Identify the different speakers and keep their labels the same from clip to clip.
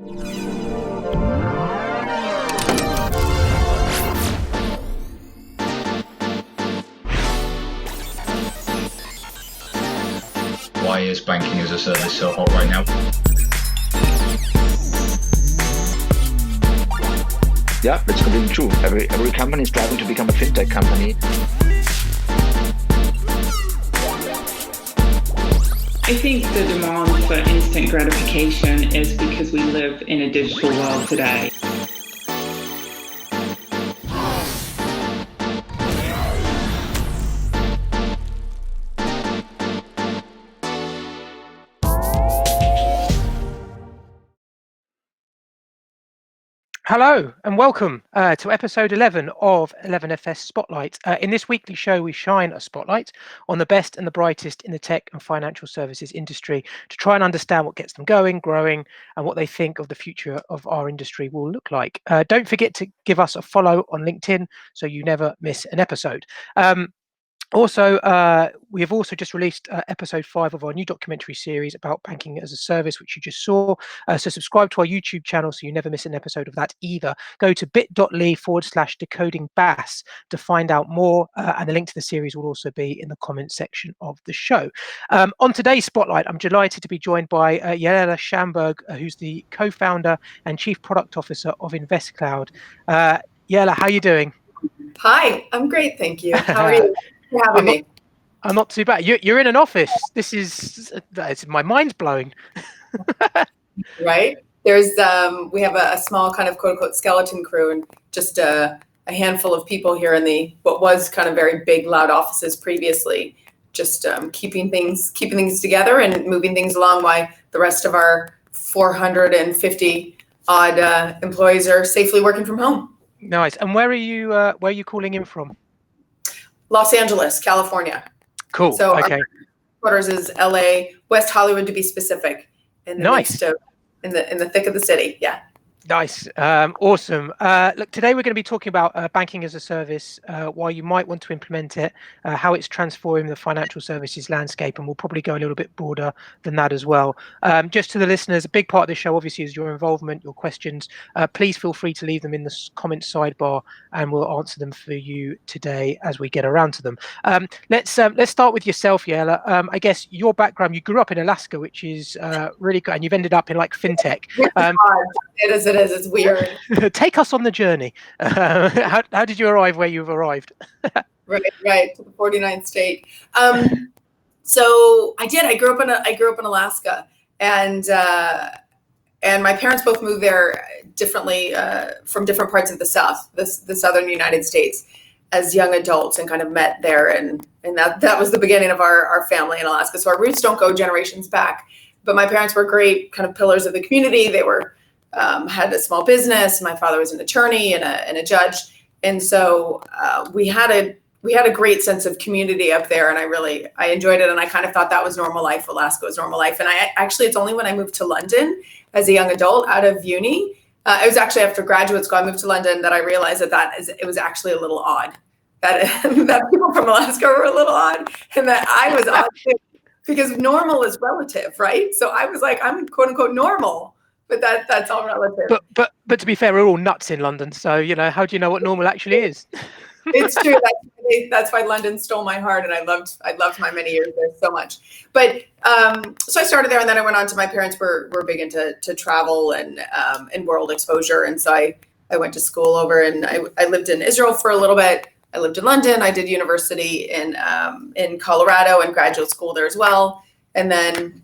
Speaker 1: Why is banking as a service so hot right now?
Speaker 2: Yeah, that's completely true. Every company is striving to become a fintech company.
Speaker 3: I think the demand for instant gratification is because we live in a digital world today.
Speaker 4: Hello and welcome to episode 11 of 11FS Spotlight. In this weekly show, we shine a spotlight on the best and the brightest in the tech and financial services industry to try and understand what gets them going, growing, and what they think of the future of our industry will look like. Don't forget to give us a follow on LinkedIn so you never miss an episode. We have also just released episode 5 of our new documentary series about banking as a service, which you just saw. So subscribe to our YouTube channel so you never miss an episode of that either. Go to bit.ly/decodingbass to find out more. And the link to the series will also be in the comments section of the show. On today's Spotlight, I'm delighted to be joined by Yaela Schamberg, who's the co-founder and chief product officer of InvestCloud. Yaela, how are you doing?
Speaker 5: Hi, I'm great, thank you. How are you? For having me.
Speaker 4: I'm not too bad. You're in an office. This is my mind's blowing.
Speaker 5: Right? There's we have a small kind of quote unquote skeleton crew and just a handful of people here in the what was kind of very big loud offices previously, just keeping things together and moving things along while the rest of our 450 odd employees are safely working from home.
Speaker 4: Nice. And where are you calling in from?
Speaker 5: Los Angeles, California.
Speaker 4: Cool.
Speaker 5: So
Speaker 4: okay.
Speaker 5: Our headquarters is LA, West Hollywood to be specific. In the
Speaker 4: nice.
Speaker 5: In the thick of the city. Yeah.
Speaker 4: Nice. Awesome. Look, today we're going to be talking about banking as a service, why you might want to implement it, how it's transforming the financial services landscape, and we'll probably go a little bit broader than that as well. Just to the listeners, a big part of the show obviously is your involvement, your questions. Please feel free to leave them in the comments sidebar, and we'll answer them for you today as we get around to them. Let's start with yourself, Yaela. I guess your background, you grew up in Alaska, which is really good, and you've ended up in like fintech.
Speaker 5: It is. It's weird.
Speaker 4: Take us on the journey. How did you arrive where you've arrived?
Speaker 5: Right to the 49th state. So I did. I grew up in Alaska, and my parents both moved there differently from different parts of the South, the southern United States, as young adults, and kind of met there, and that was the beginning of our family in Alaska. So our roots don't go generations back, but my parents were great kind of pillars of the community. They were had a small business. My father was an attorney and a judge, and so we had a great sense of community up there, and I enjoyed it, and I kind of thought that was normal life. Alaska was normal life, and it's only when I moved to London as a young adult out of uni, it was actually after graduate school I moved to London, that I realized it was actually a little odd that people from Alaska were a little odd, and that I was odd too, because normal is relative, right? So I was like, I'm quote unquote normal. But that's all relative.
Speaker 4: But to be fair, we're all nuts in London. So, how do you know what normal actually is?
Speaker 5: It's true. That's why London stole my heart, and I loved my many years there so much. But so I started there, and then I went on to my parents were big into travel and world exposure, and so I went to school over, and I lived in Israel for a little bit. I lived in London. I did university in Colorado and graduate school there as well, and then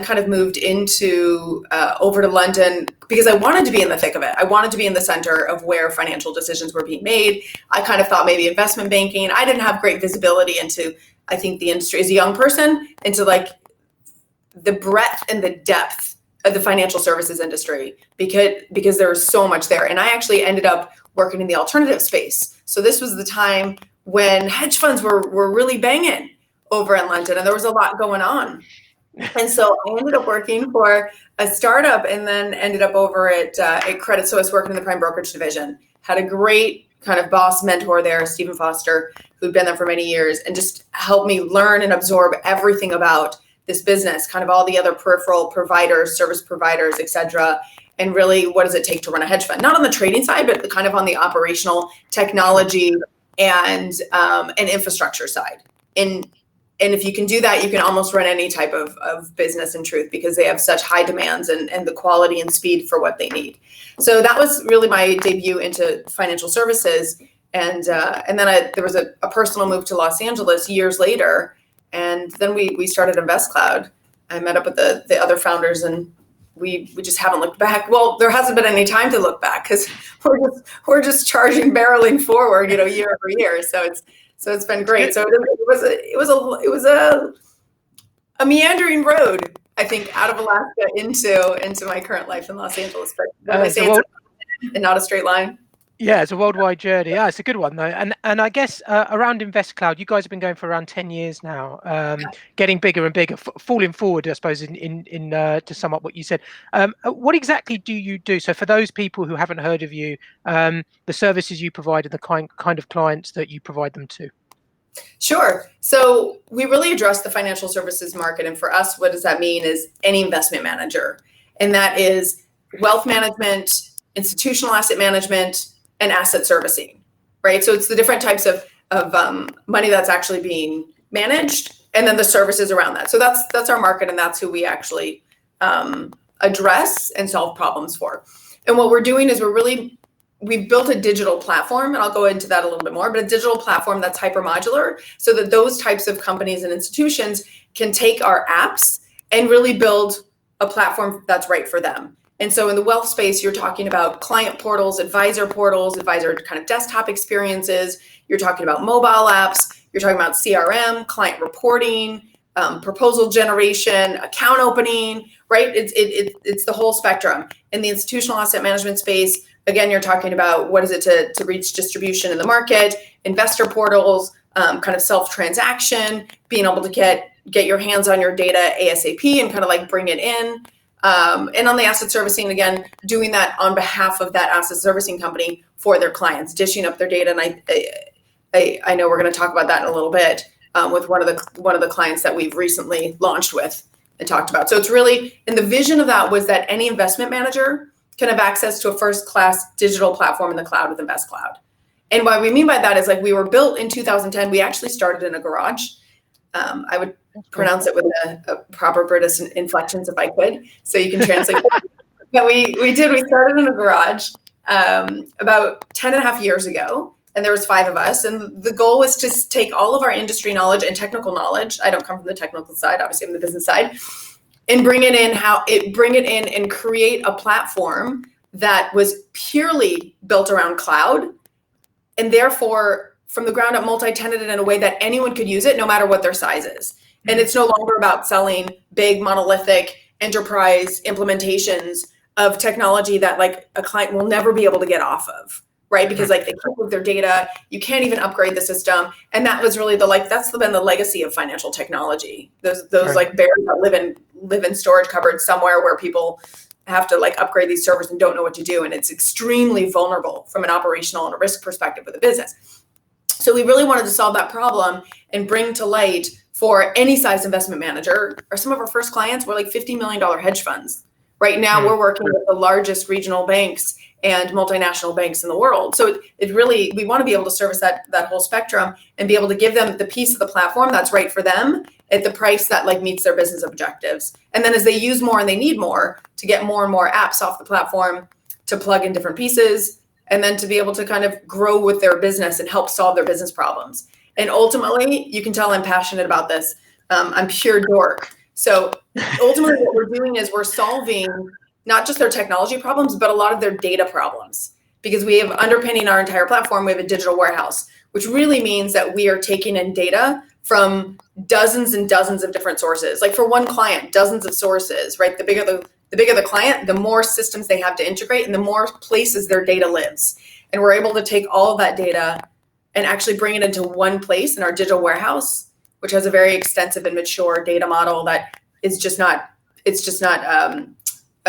Speaker 5: kind of moved into over to London because I wanted to be in the thick of it. I wanted to be in the center of where financial decisions were being made. I kind of thought maybe investment banking. I didn't have great visibility into, I think, the industry as a young person, into like the breadth and the depth of the financial services industry, because there was so much there. And I actually ended up working in the alternative space. So this was the time when hedge funds were really banging over in London, and there was a lot going on. And so I ended up working for a startup, and then ended up over at Credit Suisse working in the prime brokerage division. Had a great kind of boss mentor there, Stephen Foster, who'd been there for many years, and just helped me learn and absorb everything about this business, kind of all the other peripheral providers, service providers, et cetera. and really what does it take to run a hedge fund? Not on the trading side, but kind of on the operational technology and infrastructure side. And if you can do that, you can almost run any type of business in truth, because they have such high demands and the quality and speed for what they need. So that was really my debut into financial services. And then there was a personal move to Los Angeles years later. And then we started InvestCloud. I met up with the other founders, and we just haven't looked back. Well, there hasn't been any time to look back, because we're just barreling forward, year over year. So it's been great. So it was a meandering road, I think, out of Alaska into my current life in Los Angeles. But I say it's not a straight line.
Speaker 4: Yeah, it's a worldwide journey. Yeah, it's a good one though. And I guess around InvestCloud, you guys have been going for around 10 years now, getting bigger and bigger, falling forward, I suppose, in to sum up what you said. What exactly do you do? So for those people who haven't heard of you, the services you provide and the kind of clients that you provide them to.
Speaker 5: Sure. So we really address the financial services market. And for us, what does that mean is any investment manager. And that is wealth management, institutional asset management, and asset servicing, right? So it's the different types of money that's actually being managed, and then the services around that. So that's our market, and that's who we actually address and solve problems for. And what we're doing is we've built a digital platform, and I'll go into that a little bit more, but a digital platform that's hyper modular, so that those types of companies and institutions can take our apps and really build a platform that's right for them. And so in the wealth space, you're talking about client portals, advisor kind of desktop experiences. You're talking about mobile apps. You're talking about CRM, client reporting, proposal generation, account opening, right? It's the whole spectrum. In the institutional asset management space, again, you're talking about what is it to reach distribution in the market, investor portals, kind of self-transaction, being able to get your hands on your data ASAP and kind of like bring it in. And on the asset servicing, again, doing that on behalf of that asset servicing company for their clients, dishing up their data. And I know we're going to talk about that in a little bit with one of the clients that we've recently launched with and talked about. So it's really, and the vision of that was that any investment manager can have access to a first-class digital platform in the cloud with InvestCloud. And what we mean by that is, like, we were built in 2010. We actually started in a garage. I would pronounce it with a proper British inflections if I could, so you can translate. But we started in a garage about 10 and a half years ago, and there was 5 of us. And the goal was to take all of our industry knowledge and technical knowledge. I don't come from the technical side, obviously I'm the business side, and bring it in and create a platform that was purely built around cloud, and therefore from the ground up multi-tenanted in a way that anyone could use it no matter what their size is. And it's no longer about selling big monolithic enterprise implementations of technology that like a client will never be able to get off of, right? Because like they keep with their data, you can't even upgrade the system. And that was really that's been the legacy of financial technology. Those right. Like bears that live in storage cupboards somewhere where people have to like upgrade these servers and don't know what to do. And it's extremely vulnerable from an operational and a risk perspective of the business. So we really wanted to solve that problem and bring to light for any size investment manager. Or some of our first clients were like $50 million hedge funds. Right now we're working with the largest regional banks and multinational banks in the world. So it really, we want to be able to service that whole spectrum and be able to give them the piece of the platform that's right for them at the price that like meets their business objectives. And then as they use more and they need more, to get more and more apps off the platform, to plug in different pieces, and then to be able to kind of grow with their business and help solve their business problems. And ultimately, you can tell I'm passionate about this. I'm pure dork. So ultimately what we're doing is we're solving not just their technology problems, but a lot of their data problems. Because we have underpinning our entire platform, we have a digital warehouse, which really means that we are taking in data from dozens and dozens of different sources. Like for one client, dozens of sources, right? The bigger the client, the more systems they have to integrate and the more places their data lives. And we're able to take all of that data and actually bring it into one place in our digital warehouse, which has a very extensive and mature data model that is just not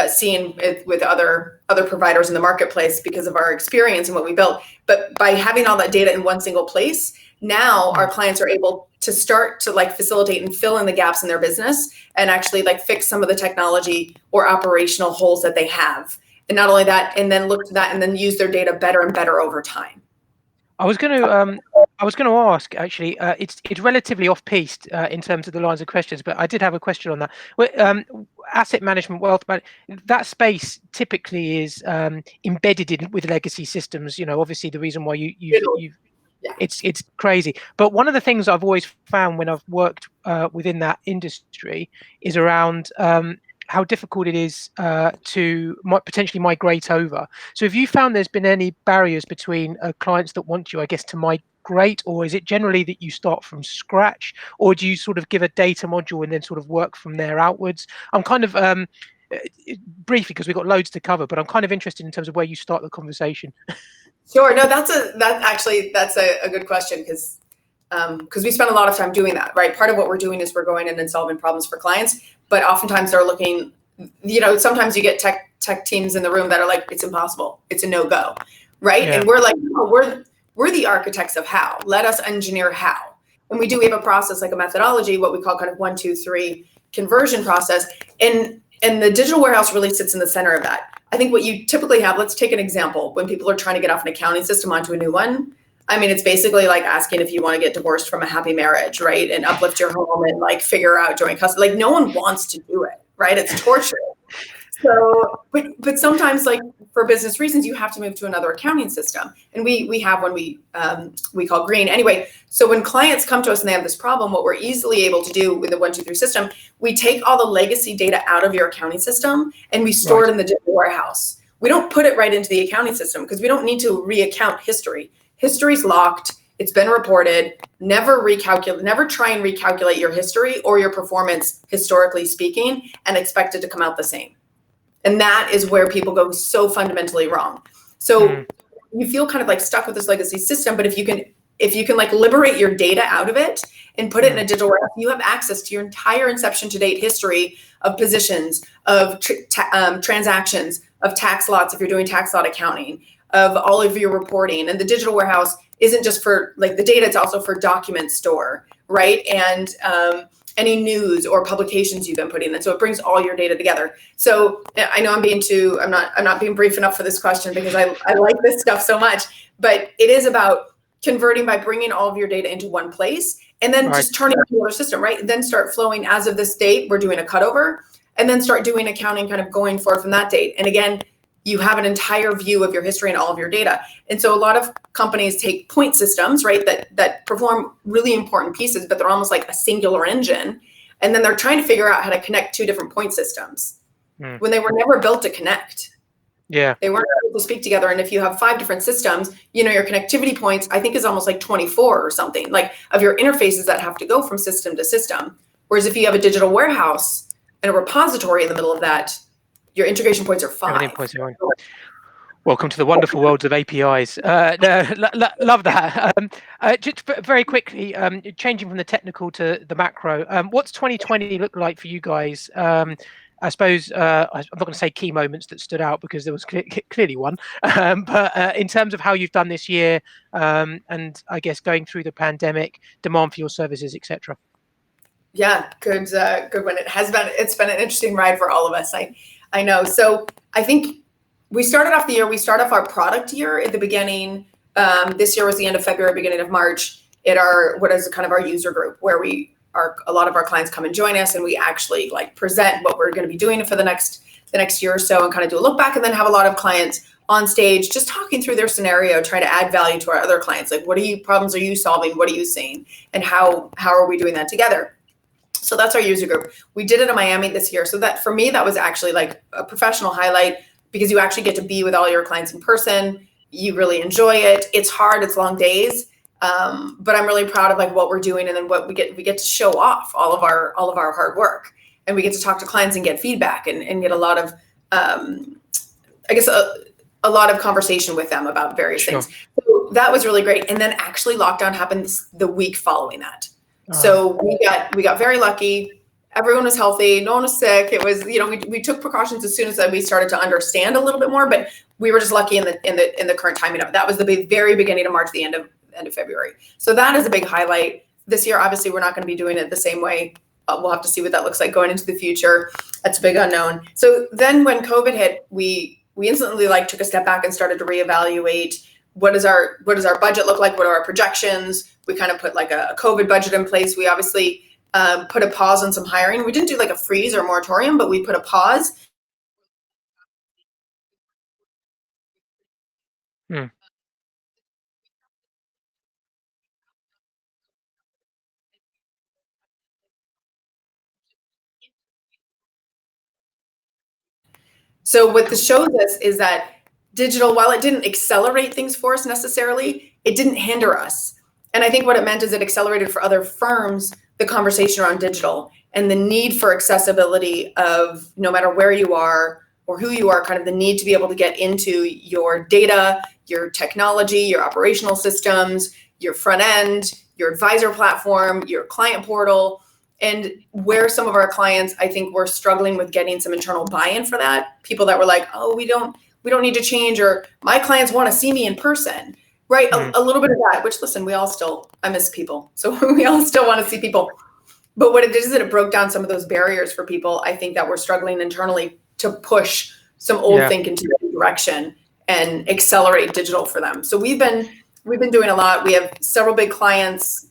Speaker 5: seen with other providers in the marketplace because of our experience and what we built. But by having all that data in one single place, now our clients are able to start to like facilitate and fill in the gaps in their business and actually like fix some of the technology or operational holes that they have. And not only that, and then look to that and then use their data better and better over time.
Speaker 4: I was going to ask actually. It's relatively off-piste in terms of the lines of questions, but I did have a question on that. Asset management, wealth management, that space typically is embedded in with legacy systems. Obviously the reason why you've
Speaker 5: Yeah.
Speaker 4: it's crazy. But one of the things I've always found when I've worked within that industry is around how difficult it is to potentially migrate over. So have you found there's been any barriers between clients that want you, I guess, to migrate, or is it generally that you start from scratch, or do you sort of give a data module and then sort of work from there outwards? I'm kind of briefly, because we've got loads to cover, but I'm kind of interested in terms of where you start the conversation.
Speaker 5: Sure. No, that's a good question because we spend a lot of time doing that, right? Part of what we're doing is we're going in and solving problems for clients, but oftentimes they're looking, sometimes you get tech teams in the room that are like, it's impossible. It's a no-go, right?
Speaker 4: Yeah.
Speaker 5: And we're like, no, we're the architects of how. Let us engineer how. And we have a process, like a methodology, what we call kind of 1, 2, 3 conversion process. And the digital warehouse really sits in the center of that. I think what you typically have, let's take an example, when people are trying to get off an accounting system onto a new one. I mean, it's basically like asking if you want to get divorced from a happy marriage, right? And uplift your home and like figure out joint custody. Like no one wants to do it, right? It's torture. So, but sometimes like for business reasons, you have to move to another accounting system. And we have one we call Green. Anyway, so when clients come to us and they have this problem, what we're easily able to do with the 1, 2, 3 system, we take all the legacy data out of your accounting system and we store it in the digital warehouse. We don't put it right into the accounting system because we don't need to reaccount history. History's locked. It's been reported. Never try and recalculate your history or your performance, historically speaking, and expect it to come out the same. And that is where people go so fundamentally wrong. So you feel kind of like stuck with this legacy system, but if you can like liberate your data out of it and put it in a digital warehouse, you have access to your entire inception to date history of positions, of transactions, of tax lots if you're doing tax lot accounting, of all of your reporting. And the digital warehouse isn't just for like the data, it's also for document store, right? And any news or publications you've been putting in. So it brings all your data together. So I know I'm not being brief enough for this question because I like this stuff so much, but it is about converting by bringing all of your data into one place and then just turning it to another system, right? Then start flowing as of this date, we're doing a cutover, and then start doing accounting kind of going forward from that date. And again, you have an entire view of your history and all of your data. And so a lot of companies take point systems, right, that perform really important pieces, but they're almost like a singular engine. And then they're trying to figure out how to connect 2 different point systems when they were never built to connect.
Speaker 4: Yeah.
Speaker 5: They weren't able to speak together. And if you have 5 different systems, your connectivity points, I think, is almost like 24 or something, like of your interfaces that have to go from system to system. Whereas if you have a digital warehouse and a repository in the middle of that, your integration points are 5.
Speaker 4: Welcome to the wonderful worlds of APIs. Love that. Just very quickly, changing from the technical to the macro, what's 2020 look like for you guys? I suppose I'm not going to say key moments that stood out because there was clearly one, but in terms of how you've done this year, and I guess going through the pandemic, demand for your services, etc.
Speaker 5: Yeah, good one. It's been an interesting ride for all of us. I know. So I think we started off our product year at the beginning. This year was the end of February, beginning of March at what is kind of our user group, where a lot of our clients come and join us and we actually like present what we're going to be doing for the next year or so and kind of do a look back, and then have a lot of clients on stage just talking through their scenario, trying to add value to our other clients. Like, what problems are you solving? What are you seeing? And how are we doing that together? So that's our user group. We did it in Miami this year. So that for me, that was actually like a professional highlight because you actually get to be with all your clients in person. You really enjoy it. It's hard. It's long days. But I'm really proud of like what we're doing. And then what we get to show off all of our hard work, and we get to talk to clients and get feedback and get a lot of, I guess, a lot of conversation with them about various things. So that was really great. And then actually lockdown happened the week following that. So we got very lucky. Everyone was healthy. No one was sick. It was, we took precautions as soon as we started to understand a little bit more, but we were just lucky in the current timing of it. That was the very beginning of March, the end of February. So that is a big highlight. This year, obviously, we're not going to be doing it the same way. We'll have to see what that looks like going into the future. That's a big unknown. So then when COVID hit, we we instantly like took a step back and started to reevaluate what does our budget look like? What are our projections? We kind of put like a COVID budget in place. We obviously put a pause on some hiring. We didn't do like a freeze or moratorium, but we put a pause.
Speaker 4: Hmm.
Speaker 5: So what this shows us is that digital, while it didn't accelerate things for us necessarily, it didn't hinder us. And I think what it meant is it accelerated for other firms the conversation around digital and the need for accessibility of no matter where you are or who you are, kind of the need to be able to get into your data, your technology, your operational systems, your front end, your advisor platform, your client portal. And where some of our clients, I think, were struggling with getting some internal buy-in for that. People that were like, oh, we don't need to change, or my clients want to see me in person, right? A little bit of that, which listen, I miss people. So we all still want to see people. But what it did is that it broke down some of those barriers for people, I think, that were struggling internally to push some old thinking into the direction and accelerate digital for them. So we've been doing a lot. We have several big clients,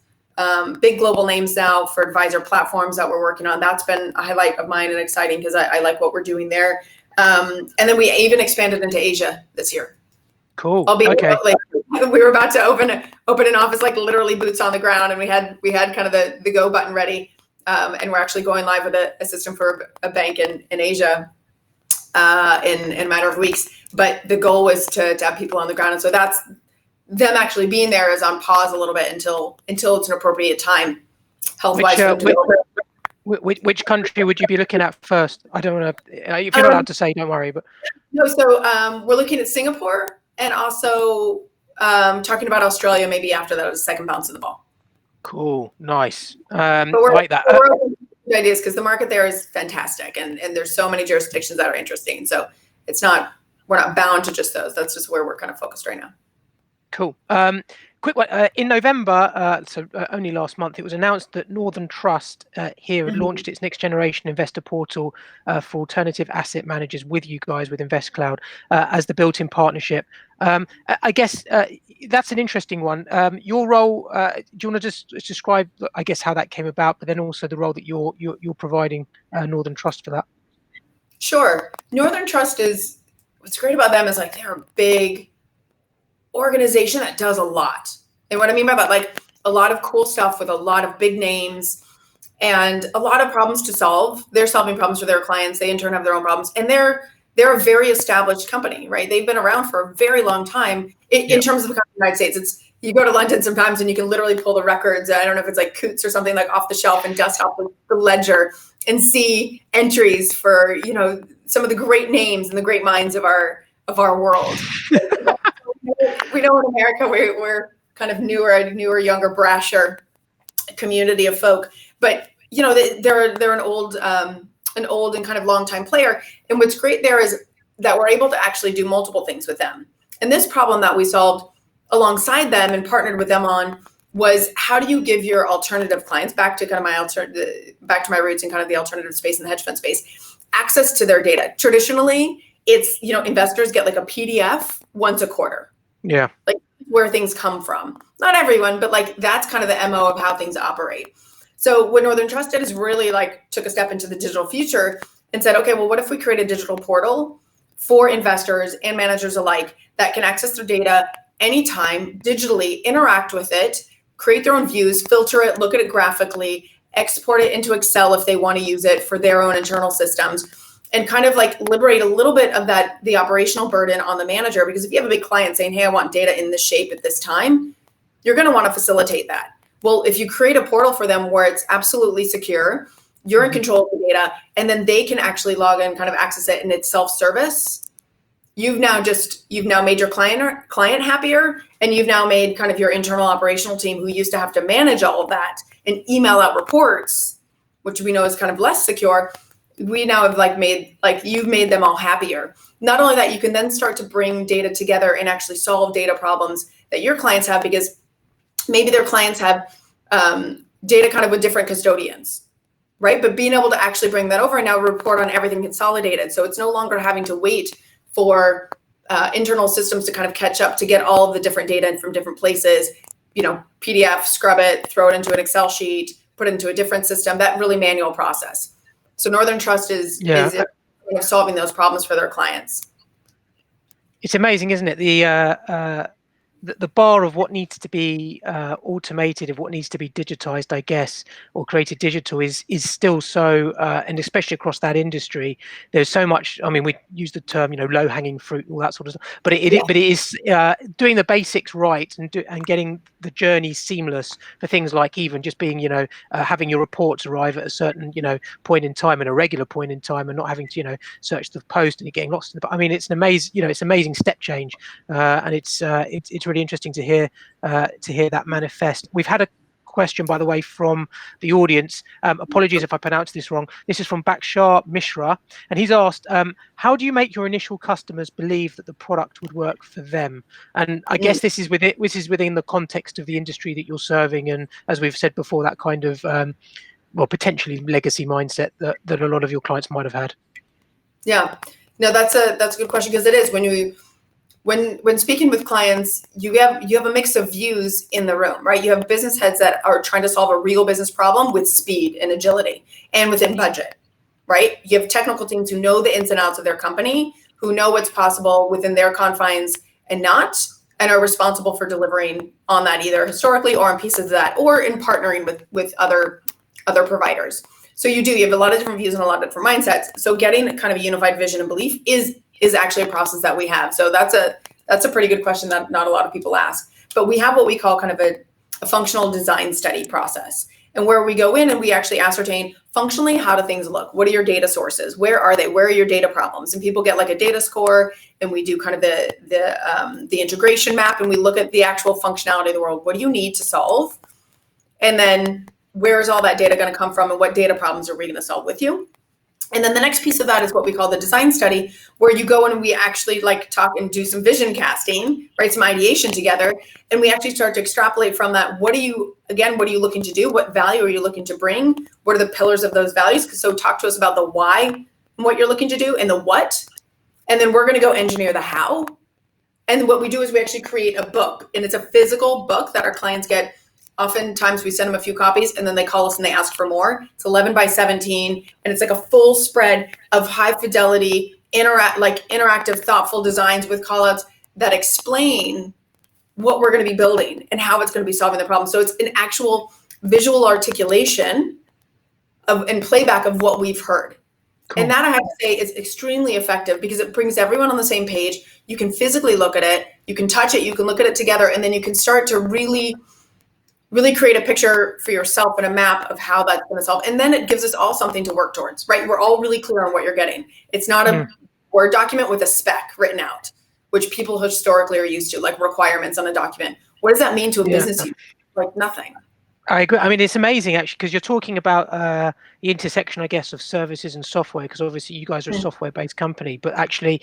Speaker 5: big global names now for advisor platforms that we're working on. That's been a highlight of mine and exciting because I like what we're doing there. And then we even expanded into Asia this year.
Speaker 4: Cool.
Speaker 5: Albeit
Speaker 4: Okay.
Speaker 5: we were about to open an office, like literally boots on the ground, and we had kind of the go button ready. And we're actually going live with a system for a bank in Asia in a matter of weeks. But the goal was to have people on the ground, and so that's them actually being there is on pause a little bit until it's an appropriate time, health-wise.
Speaker 4: Which country would you be looking at first? I don't want to. If you're not allowed to say, don't worry. But
Speaker 5: no, so we're looking at Singapore and also talking about Australia maybe after that second bounce of the ball.
Speaker 4: Cool, nice.
Speaker 5: But we're
Speaker 4: like that.
Speaker 5: We're open to ideas because the market there is fantastic, and there's so many jurisdictions that are interesting. So we're not bound to just those. That's just where we're kind of focused right now.
Speaker 4: Cool. Quick one. In November, only last month, it was announced that Northern Trust here had launched its next generation investor portal for alternative asset managers with you guys, with InvestCloud, as the built-in partnership. I guess that's an interesting one. Your role, do you want to just describe, I guess, how that came about, but then also the role that you're providing Northern Trust for that?
Speaker 5: Sure. Northern Trust what's great about them is like they're a big organization that does a lot. And what I mean by that, like a lot of cool stuff with a lot of big names and a lot of problems to solve. They're solving problems for their clients. They in turn have their own problems. And they're a very established company, right? They've been around for a very long time in terms of the United States. You go to London sometimes and you can literally pull the records. I don't know if it's like Coots or something, like off the shelf, and dust off the ledger and see entries for, some of the great names and the great minds of our world. We know in America we're kind of newer, younger, brasher community of folk, but they're an old and kind of long time player. And what's great there is that we're able to actually do multiple things with them. And this problem that we solved alongside them and partnered with them on was, how do you give your alternative clients, back to kind of back to my roots in kind of the alternative space and the hedge fund space, access to their data? Traditionally, it's investors get like a PDF once a quarter.
Speaker 4: Yeah.
Speaker 5: Like where things come from. Not everyone, but like that's kind of the MO of how things operate. So what Northern Trust did is really like took a step into the digital future and said, okay, well, what if we create a digital portal for investors and managers alike that can access their data anytime, digitally, interact with it, create their own views, filter it, look at it graphically, export it into Excel if they want to use it for their own internal systems, and kind of like liberate a little bit of the operational burden on the manager. Because if you have a big client saying, hey, I want data in this shape at this time, you're going to want to facilitate that. Well, if you create a portal for them where it's absolutely secure, you're in control of the data, and then they can actually log in, kind of access it, and it's self-service. You've now made your client happier, and you've now made kind of your internal operational team, who used to have to manage all of that and email out reports, which we know is kind of less secure. We now have you've made them all happier. Not only that, you can then start to bring data together and actually solve data problems that your clients have, because maybe their clients have data kind of with different custodians, right? But being able to actually bring that over and now report on everything consolidated. So it's no longer having to wait for internal systems to kind of catch up to get all of the different data from different places, PDF, scrub it, throw it into an Excel sheet, put it into a different system, that really manual process. So Northern Trust is solving those problems for their clients.
Speaker 4: It's amazing, isn't it? The bar of what needs to be automated, of what needs to be digitized, I guess, or created digital is still so, and especially across that industry, there's so much. I mean, we use the term, low hanging fruit, all that sort of stuff. But it is doing the basics right and getting the journey seamless for things like even just being, having your reports arrive at a certain, point in time and a regular point in time, and not having to, search the post and you're getting lost in the. I mean, it's an amazing, it's amazing step change, and it's really interesting to hear that manifest. We've had a question, by the way, from the audience. Apologies if I pronounce this wrong. This is from Bakshar Mishra, and he's asked, how do you make your initial customers believe that the product would work for them? And I guess this is within the context of the industry that you're serving, and as we've said before, that kind of potentially legacy mindset that a lot of your clients might have had.
Speaker 5: Yeah, no, that's a good question, because it is when speaking with clients, you have a mix of views in the room, right? You have business heads that are trying to solve a real business problem with speed and agility and within budget, right? You have technical teams who know the ins and outs of their company, who know what's possible within their confines and not, and are responsible for delivering on that either historically or on pieces of that, or in partnering with other providers. So you have a lot of different views and a lot of different mindsets. So getting kind of a unified vision and belief is actually a process that we have. So that's a pretty good question that not a lot of people ask. But we have what we call kind of a functional design study process, and where we go in and we actually ascertain functionally, how do things look? What are your data sources? Where are they? Where are your data problems? And people get like a data score, and we do kind of the integration map, and we look at the actual functionality of the world. What do you need to solve? And then where is all that data going to come from, and what data problems are we going to solve with you? And then the next piece of that is what we call the design study, where you go in and we actually talk and do some vision casting, right? Some ideation together. And we actually start to extrapolate from that. What are you looking to do? What value are you looking to bring? What are the pillars of those values? So talk to us about the why and what you're looking to do, and the what. And then we're going to go engineer the how. And what we do is we actually create a book, and it's a physical book that our clients get. Oftentimes we send them a few copies, and then they call us and they ask for more. It's 11 by 17, and it's like a full spread of high fidelity, interactive, thoughtful designs with callouts that explain what we're going to be building and how it's going to be solving the problem. So it's an actual visual articulation and playback of what we've heard. Cool. And that, I have to say, is extremely effective, because it brings everyone on the same page. You can physically look at it, you can touch it, you can look at it together, and then you can start to really create a picture for yourself and a map of how that's going to solve. And then it gives us all something to work towards, right? We're all really clear on what you're getting. It's not a Word document with a spec written out, which people historically are used to, like requirements on a document. What does that mean to a business user? Like nothing.
Speaker 4: I agree. I mean, it's amazing, actually, because you're talking about the intersection, I guess, of services and software, because obviously you guys are a software-based company, but actually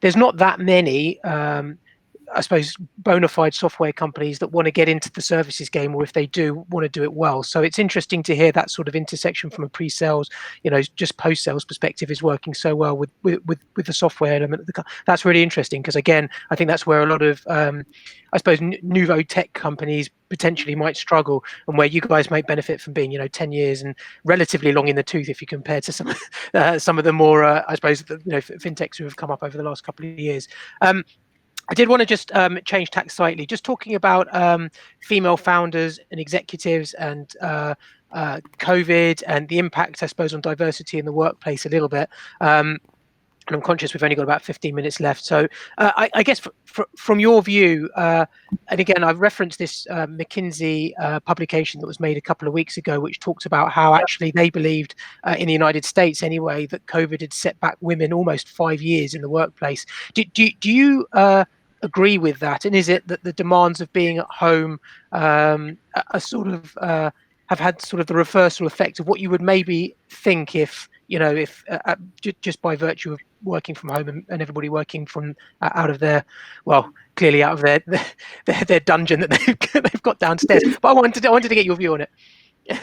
Speaker 4: there's not that many I suppose, bona fide software companies that want to get into the services game, or if they do, want to do it well. So it's interesting to hear that sort of intersection from a pre-sales, just post-sales perspective is working so well with the software element. That's really interesting, because again, I think that's where a lot of, I suppose, nouveau tech companies potentially might struggle, and where you guys might benefit from being, 10 years and relatively long in the tooth if you compare to some of the more, I suppose, fintechs who have come up over the last couple of years. I did want to just change tack slightly, just talking about female founders and executives and COVID and the impact, I suppose, on diversity in the workplace a little bit. And I'm conscious we've only got about 15 minutes left. So I guess from your view, and again, I've referenced this McKinsey publication that was made a couple of weeks ago, which talks about how actually they believed in the United States anyway, that COVID had set back women almost 5 years in the workplace. Do you agree with that? And is it that the demands of being at home are sort of have had sort of the reversal effect of what you would maybe think if just by virtue of working from home and everybody working from out of their, clearly out of their dungeon that they've got downstairs. But I wanted to get your view on it.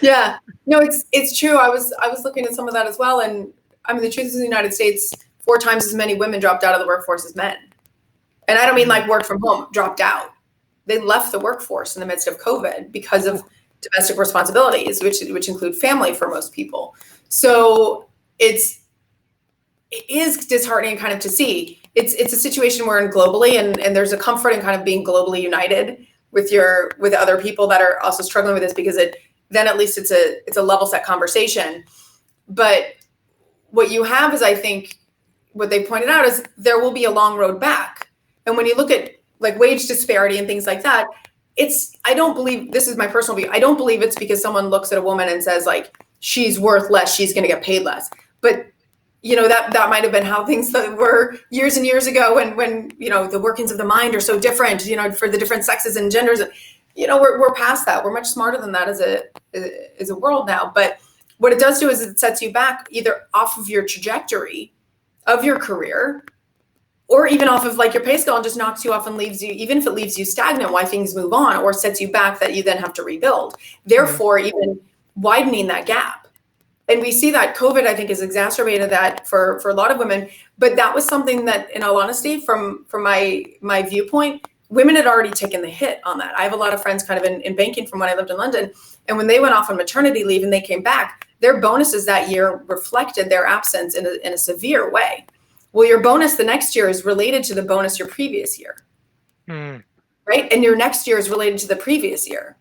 Speaker 4: Yeah,
Speaker 5: no, it's true. I was looking at some of that as well, and I mean, the truth is, in the United States, 4 times as many women dropped out of the workforce as men. And I don't mean like work from home, dropped out. They left the workforce in the midst of COVID because of domestic responsibilities, which include family for most people. So it is disheartening kind of to see. It's a situation we're in globally, and there's a comfort in kind of being globally united with other people that are also struggling with this, because then at least it's a level set conversation. But what you have is, I think, what they pointed out is there will be a long road back. And when you look at like wage disparity and things like that, I don't believe, this is my personal view, I don't believe it's because someone looks at a woman and says like, she's worth less, she's going to get paid less. But that might have been how things were years and years ago when the workings of the mind are so different, for the different sexes and genders. We're past that. We're much smarter than that as a world now. But what it does do is it sets you back either off of your trajectory of your career, or even off of like your pay scale, and just knocks you off and leaves you, even if it leaves you stagnant, why things move on, or sets you back that you then have to rebuild. Therefore, even widening that gap. And we see that COVID, I think, has exacerbated that for a lot of women. But that was something that, in all honesty, from my viewpoint, women had already taken the hit on that. I have a lot of friends kind of in banking from when I lived in London. And when they went off on maternity leave and they came back, their bonuses that year reflected their absence in a severe way. Well, your bonus the next year is related to the bonus your previous year, right? And your next year is related to the previous year.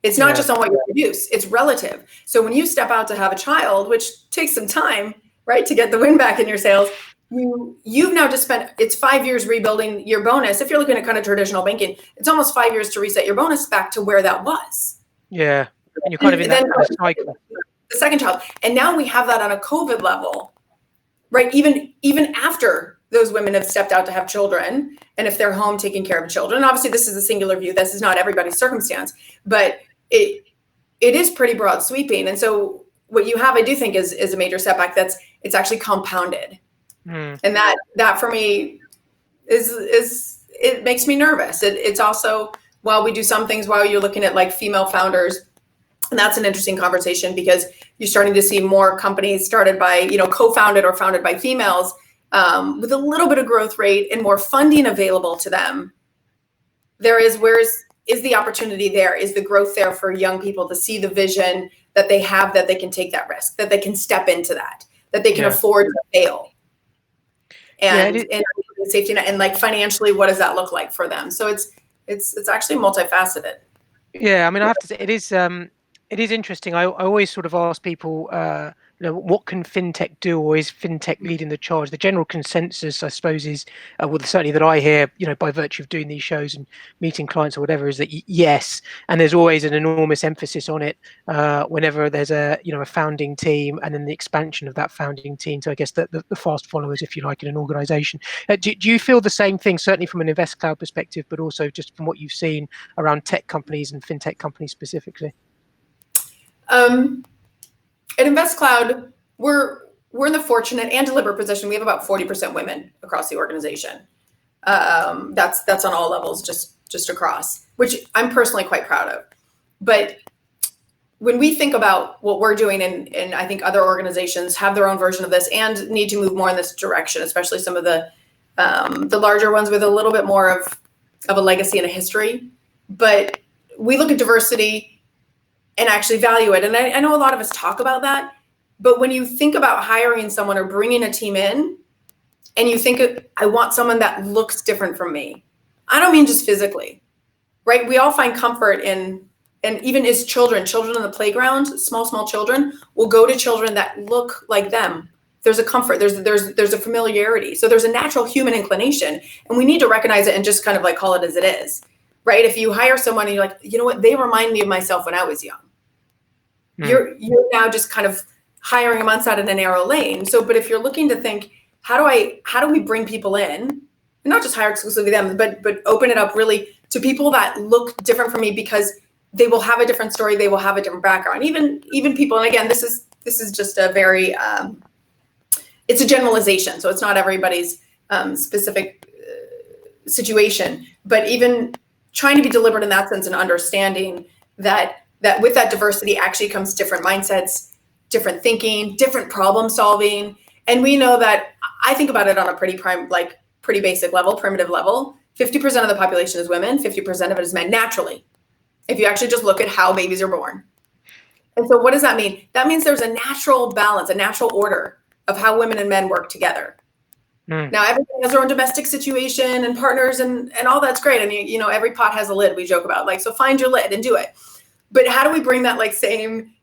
Speaker 5: It's not just on what you produce, it's relative. So when you step out to have a child, which takes some time, right, to get the wind back in your sails, you've now just spent, it's 5 years rebuilding your bonus. If you're looking at kind of traditional banking, it's almost 5 years to reset your bonus back to where that was.
Speaker 4: Yeah, and you're kind of in that kind of cycle.
Speaker 5: The second child. And now we have that on a COVID level, right? Even after those women have stepped out to have children, and if they're home taking care of children, obviously this is a singular view. This is not everybody's circumstance, but it is pretty broad sweeping. And so what you have, I do think, is a major setback. It's actually compounded. And that for me is it makes me nervous. It's also, while we do some things, while you're looking at like female founders, and that's an interesting conversation, because you're starting to see more companies started by, co-founded or founded by females, with a little bit of growth rate and more funding available to them. Where is the opportunity there? Is the growth there for young people to see the vision that they have, that they can take that risk, that they can step into that they can afford to fail? And safety net, and like financially, what does that look like for them? So it's actually multifaceted.
Speaker 4: Yeah, I mean, I have to say, it is interesting. I always sort of ask people, what can fintech do, or is fintech leading the charge? The general consensus, I suppose, is, well, certainly that I hear, by virtue of doing these shows and meeting clients or whatever, is that yes, and there's always an enormous emphasis on it whenever there's a founding team, and then the expansion of that founding team. So I guess the fast followers, if you like, in an organization. Do you feel the same thing, certainly from an InvestCloud perspective, but also just from what you've seen around tech companies and fintech companies specifically?
Speaker 5: At InvestCloud, we're in the fortunate and deliberate position. We have about 40% women across the organization. That's on all levels, just across, which I'm personally quite proud of. But when we think about what we're doing, and I think other organizations have their own version of this and need to move more in this direction, especially some of the larger ones with a little bit more of a legacy and a history. But we look at diversity and actually value it. And I know a lot of us talk about that, but when you think about hiring someone or bringing a team in, and you think, I want someone that looks different from me, I don't mean just physically, right? We all find comfort in, and even as children in the playground, small children will go to children that look like them. There's a comfort, there's a familiarity. So there's a natural human inclination, and we need to recognize it and just kind of like call it as it is. Right? If you hire someone and you're like, you know what, they remind me of myself when I was young. You're now just kind of hiring them outside in a narrow lane. So, but if you're looking to think, how do we bring people in, and not just hire exclusively them, but open it up really to people that look different from me, because they will have a different story, they will have a different background. Even people, and again, this is just a very it's a generalization, so it's not everybody's specific situation, but even trying to be deliberate in that sense and understanding that with that diversity actually comes different mindsets, different thinking, different problem solving. And we know that I think about it on a pretty basic level, primitive level. 50% of the population is women, 50% of it is men naturally. If you actually just look at how babies are born. And so what does that mean? That means there's a natural balance, a natural order of how women and men work together. Now, everybody has their own domestic situation and partners and all that's great. And, every pot has a lid, we joke about. Like, so find your lid and do it. But how do we bring that, like, same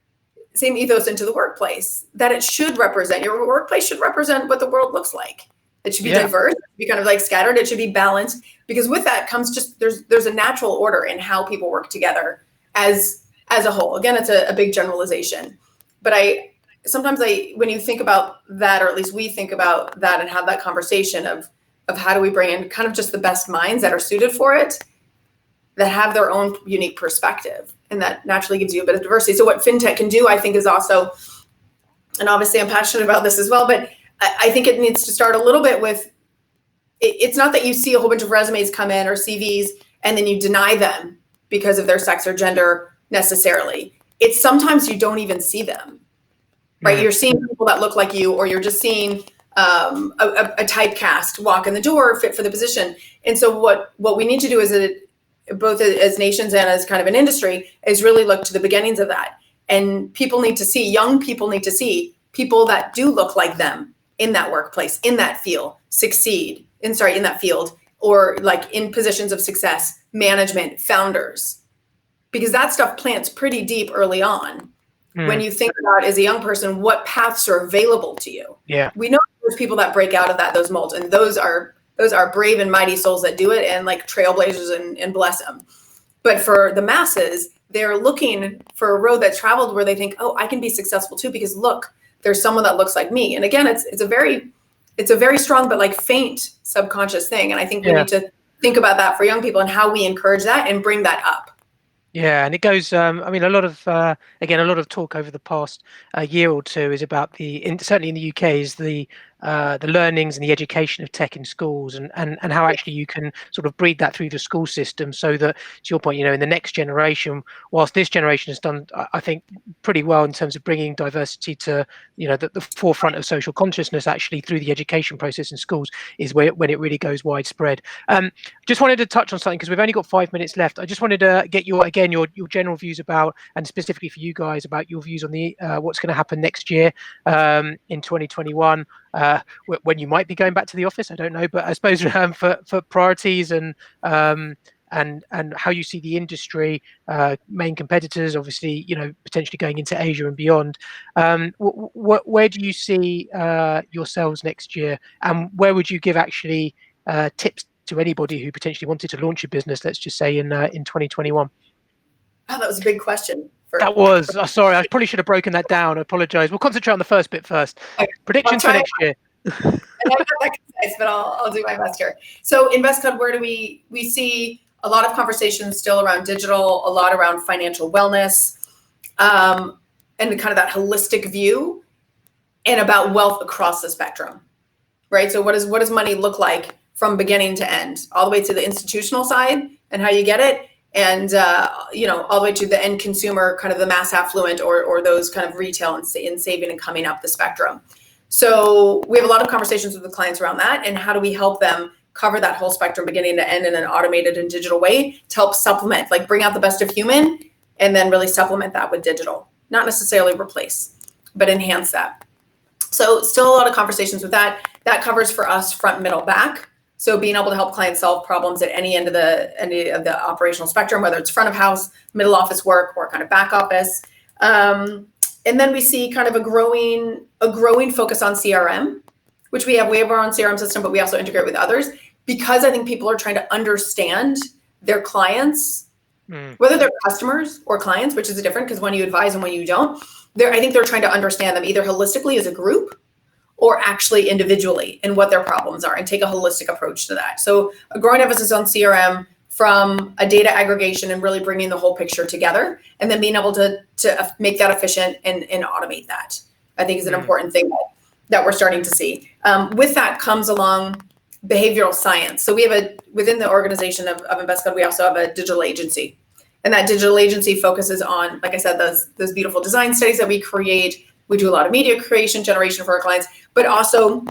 Speaker 5: ethos into the workplace? That it should represent, your workplace should represent what the world looks like. It should be diverse, it should be kind of like scattered, it should be balanced. Because with that comes just, there's a natural order in how people work together as a whole. Again, it's a big generalization. But sometimes when you think about that, or at least we think about that and have that conversation of how do we bring in kind of just the best minds that are suited for it, that have their own unique perspective, and that naturally gives you a bit of diversity. So what FinTech can do, I think, is also, and obviously I'm passionate about this as well, but I think it needs to start a little bit with, it's not that you see a whole bunch of resumes come in or CVs and then you deny them because of their sex or gender necessarily. It's sometimes you don't even see them. Right, you're seeing people that look like you, or you're just seeing a typecast walk in the door, fit for the position. And so what we need to do is both as nations and as kind of an industry is really look to the beginnings of that. And young people need to see people that do look like them in that workplace, in that field, succeed in that field, or like in positions of success, management, founders, because that stuff plants pretty deep early on. When you think about, as a young person, what paths are available to you. Yeah, we know there's people that break out of those molds, and those are brave and mighty souls that do it, and like trailblazers, and bless them. But for the masses, they're looking for a road that's traveled where they think, oh, I can be successful too, because look, there's someone that looks like me. And again, it's a very strong but like faint subconscious thing, and I think we need to think about that for young people and how we encourage that and bring that up.
Speaker 4: Yeah, and it goes. I mean, a lot of talk over the past year or two is about certainly in the UK is the learnings and the education of tech in schools, and how actually you can sort of breed that through the school system, so that, to your point, in the next generation, whilst this generation has done, I think, pretty well in terms of bringing diversity to the forefront of social consciousness, actually through the education process in schools is when it really goes widespread. Just wanted to touch on something because we've only got 5 minutes left. I just wanted to get your general views about, and specifically for you guys, about your views on the what's going to happen next year in 2021. When you might be going back to the office, I don't know, but I suppose for priorities and how you see the industry, main competitors, obviously, potentially going into Asia and beyond. Where do you see yourselves next year, and where would you give actually tips to anybody who potentially wanted to launch a business, let's just say in 2021?
Speaker 5: Oh, that was a big question.
Speaker 4: That was, sorry, I probably should have broken that down. I apologize. We'll concentrate on the first bit first. Okay. Predictions for next year.
Speaker 5: I'm not that concise, but I'll do my best here. So InvestCloud, where do we see a lot of conversations still around digital, a lot around financial wellness, and kind of that holistic view, and about wealth across the spectrum, right? So what does money look like from beginning to end, all the way to the institutional side and how you get it, and all the way to the end consumer, kind of the mass affluent, or those kind of retail and saving and coming up the spectrum. So we have a lot of conversations with the clients around that, and how do we help them cover that whole spectrum beginning to end in an automated and digital way to help supplement, like bring out the best of human, and then really supplement that with digital, not necessarily replace, but enhance that. So still a lot of conversations with that. That covers for us front, middle, back. So being able to help clients solve problems at any end of the operational spectrum, whether it's front of house, middle office work, or kind of back office. And then we see kind of a growing focus on CRM, which we have our own CRM system, but we also integrate with others, because I think people are trying to understand their clients, whether they're customers or clients, which is different because when you advise and when you don't. I think they're trying to understand them either holistically as a group, or actually individually, and what their problems are, and take a holistic approach to that. So a growing emphasis on CRM, from a data aggregation and really bringing the whole picture together, and then being able to make that efficient and automate that, I think is an important thing that we're starting to see. With that comes along behavioral science. So we have within the organization of InvestCloud, we also have a digital agency. And that digital agency focuses on, like I said, those beautiful design studies that we create. We do a lot of media creation generation for our clients, but also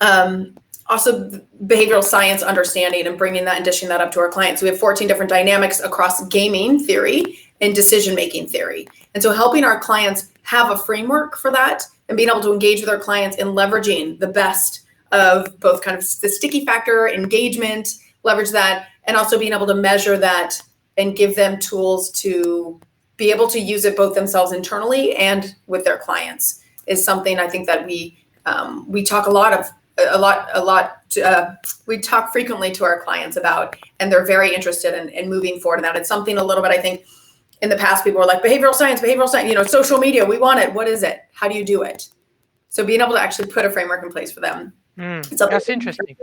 Speaker 5: Also behavioral science understanding and bringing that and dishing that up to our clients. We have 14 different dynamics across gaming theory and decision-making theory. And so helping our clients have a framework for that and being able to engage with our clients in leveraging the best of both kind of the sticky factor, engagement, leverage that, and also being able to measure that and give them tools to be able to use it both themselves internally and with their clients is something I think that we talk we talk frequently to our clients about, and they're very interested in moving forward in that. It's something a little bit, I think, in the past, people were like, behavioral science, social media, we want it. What is it? How do you do it? So being able to actually put a framework in place for them.
Speaker 4: That's interesting.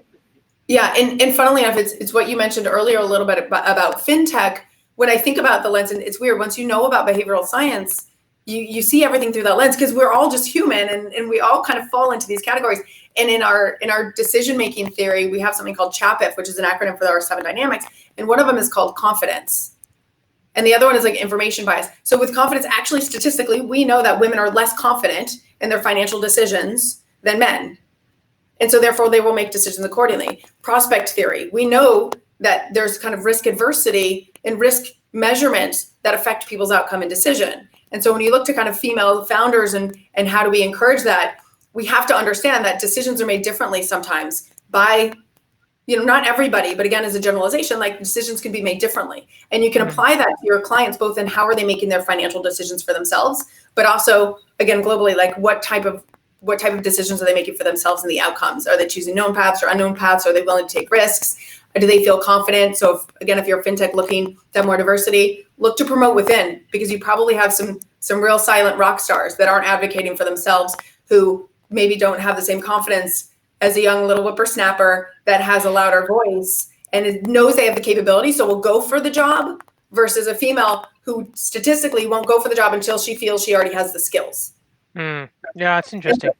Speaker 5: Yeah, and funnily enough, it's what you mentioned earlier a little bit about fintech. When I think about the lens, and it's weird, once you know about behavioral science, you see everything through that lens because we're all just human and we all kind of fall into these categories. And in our decision-making theory, we have something called CHAPIF, which is an acronym for our 7 dynamics. And one of them is called confidence. And the other one is like information bias. So with confidence, actually statistically, we know that women are less confident in their financial decisions than men. And so therefore they will make decisions accordingly. Prospect theory, we know that there's kind of risk adversity and risk measurements that affect people's outcome and decision. And so when you look to kind of female founders and how do we encourage that, we have to understand that decisions are made differently sometimes by, not everybody, but again, as a generalization, like decisions can be made differently. And you can apply that to your clients, both in how are they making their financial decisions for themselves, but also, again, globally, like what type of decisions are they making for themselves and the outcomes? Are they choosing known paths or unknown paths? Are they willing to take risks? Or do they feel confident? So if you're a fintech looking to have more diversity, look to promote within, because you probably have some real silent rock stars that aren't advocating for themselves, who maybe don't have the same confidence as a young little whippersnapper that has a louder voice and knows they have the capability, so will go for the job, versus a female who statistically won't go for the job until she feels she already has the skills.
Speaker 4: Yeah, that's interesting.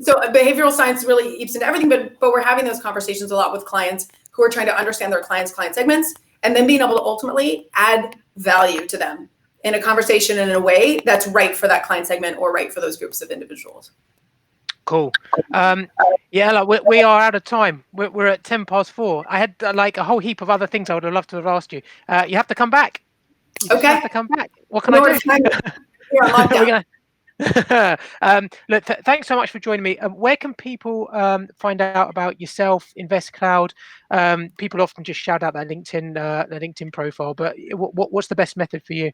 Speaker 5: So behavioral science really eats into everything, but we're having those conversations a lot with clients who are trying to understand their client segments, and then being able to ultimately add value to them in a conversation in a way that's right for that client segment or right for those groups of individuals.
Speaker 4: Cool. Yeah, we are out of time. We're at 4:10. I had like a whole heap of other things I would have loved to have asked you. You have to come back. You
Speaker 5: Okay.
Speaker 4: have to come back. What can I do?
Speaker 5: You're on lockdown.
Speaker 4: Look, thanks so much for joining me. Where can people find out about yourself, InvestCloud? People often just shout out their LinkedIn profile, but what's the best method for you?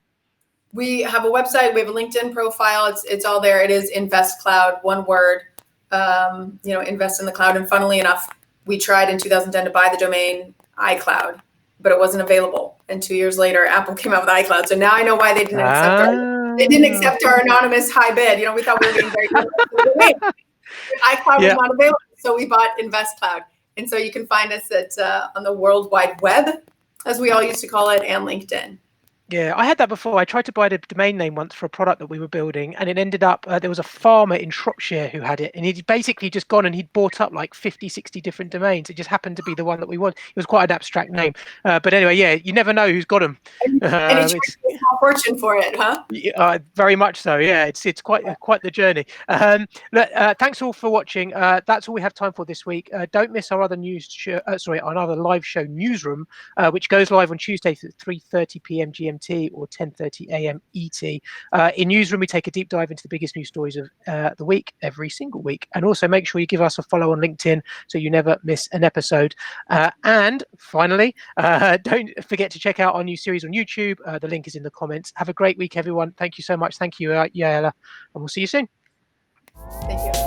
Speaker 5: We have a website. We have a LinkedIn profile. It's all there. It is InvestCloud, one word. Invest in the cloud. And funnily enough, we tried in 2010 to buy the domain iCloud, but it wasn't available. And 2 years later, Apple came out with iCloud. So now I know why they didn't accept our anonymous high bid. We thought we were being very good. iCloud was not available, so we bought InvestCloud. And so you can find us on the World Wide Web, as we all used to call it, and LinkedIn.
Speaker 4: Yeah, I had that before. I tried to buy the domain name once for a product that we were building, and it ended up, there was a farmer in Shropshire who had it, and he'd basically just gone and he'd bought up like 50, 60 different domains. It just happened to be the one that we want. It was quite an abstract name. But anyway, yeah, you never know who's got them.
Speaker 5: And he charged a small fortune for it, huh?
Speaker 4: Very much so, yeah. It's quite the journey. Thanks all for watching. That's all we have time for this week. Don't miss our other another live show, Newsroom, which goes live on Tuesdays at 3:30 p.m. GMT or 10:30 a.m. ET. In Newsroom, we take a deep dive into the biggest news stories of the week every single week. And also make sure you give us a follow on LinkedIn so you never miss an episode. And finally, don't forget to check out our new series on YouTube. The link is in the comments. Have a great week, everyone. Thank you so much. Thank you, Yaela, and we'll see you soon.
Speaker 5: Thank you.